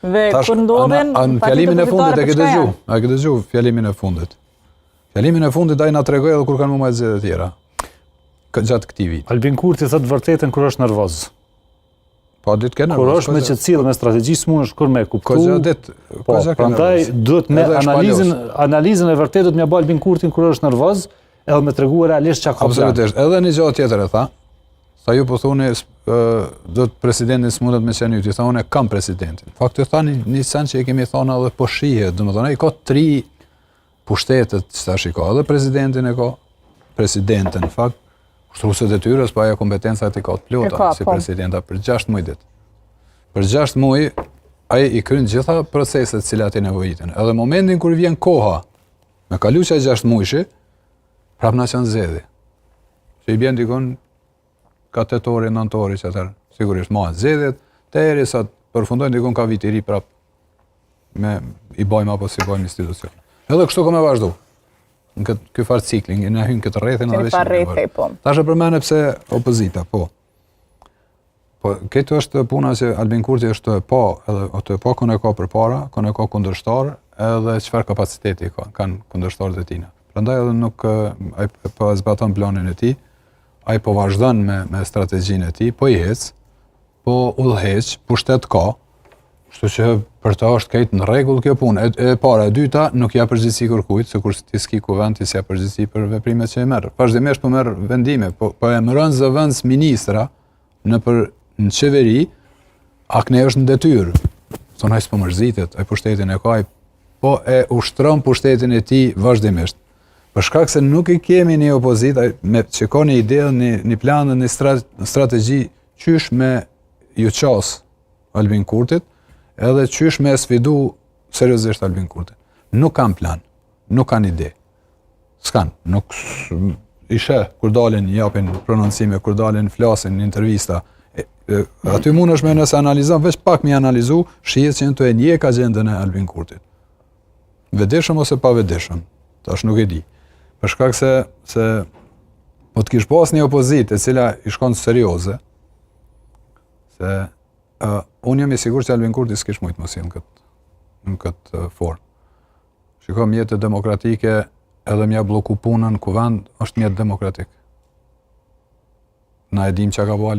Dhe kur ndodhen në fjalimin e fundit e ke dëgju fjalimin e fundit. Fjalimin e fundit ai na tregoi edhe kur kanë marrë zgjedhjet e tjera. Gjatë këtij viti. Albin Kurti thot vërtetën kur është nervoz. Po ditë kanë. Kur është me qetësill me strategji s'mundesh kur me kuptu. Po, prandaj duhet me analizën e vërtetë do të më bëj Albin Kurtin kur është nervoz, edhe me treguar realisht çka ka. Absolutisht. Edhe një gjë tjetër e tha. Sa ju po thoni do të presidenti s'mundet me qenë yti, tha unë kam presidentin. Fakti thani një sen që i kemi thonë edhe po shihet, domethënë ai ka 3 pushtetet që tash i ka, edhe presidentin e ka, presidenten në fakt, ushtruese e detyrës, po ajo kompetencat i ka të plota si presidenta për 6 muaj ditë. Për 6 muaj ai i kryen gjitha proceset që cilat i nevojiten. Edhe momentin kur vjen koha me kalu çaj 6 muajshi, prap na qenë zgjedhje. Që i bën dikon ka 8 orë, 9 orë që atër sigurisht ma zgjedhjet, derisa përfundojnë dikon ka vit i ri prap me i bojmë apo si bojmë institucion. Edhe kështu ka me vazhdu. Në këtë farë cikling, në hynë këtë rrethin. Ta është përmene pse opozita, po. Po, këtë është puna që Albin Kurti është të po kënë e ka për para, kënë e ka kundërshtar, edhe qëfar kapaciteti kanë kundërshtarët e tina. Prandaj edhe nuk po zbaton planin e ti, ai po vazhdon me strategjinë e tij, po i hec, po udhëheq, pushtet ka. Kështu që për ta është krejt në rregull kjo punë. E para, e dyta, nuk ja përgjegjësi kërkujt, sikur ti s'ki kuvend ti s'ja përgjegjësi për veprimet që i merr. Vazhdimisht po merr vendime, po emëron zëvendës ministra në qeveri, akne është në detyrë. Thonë ai s'po mërzitet, ai pushtetin e ka, po e ushtron pushtetin e tij vazhdimisht. Për shkak se nuk i kemi një opozitë që ka një ide, një plan, një strategji qysh me ju qas Albin Kurtit, edhe qysh me sfidu seriozisht Albin Kurtit. Nuk kanë plan, nuk kanë ide. S'kan, nuk ishe kur dalin japin prononcime, kur dalin flasin në intervista. Aty mund është me nëse analizon, veç pak me analizu, shihet që në të e njek agendën e Albin Kurtit. Vedeshëm ose pa vedeshëm, tash nuk e di. Për shkak se po të kish pas një opozitë e cila i shkon serioze, se unë jam i sigurt që Albin Kurti s'kish mujt mos në këtë formë. Shiko, mjetet demokratike edhe mja bloku punën kuvend është mjet demokratik. Na e dim çka ka bëu Albin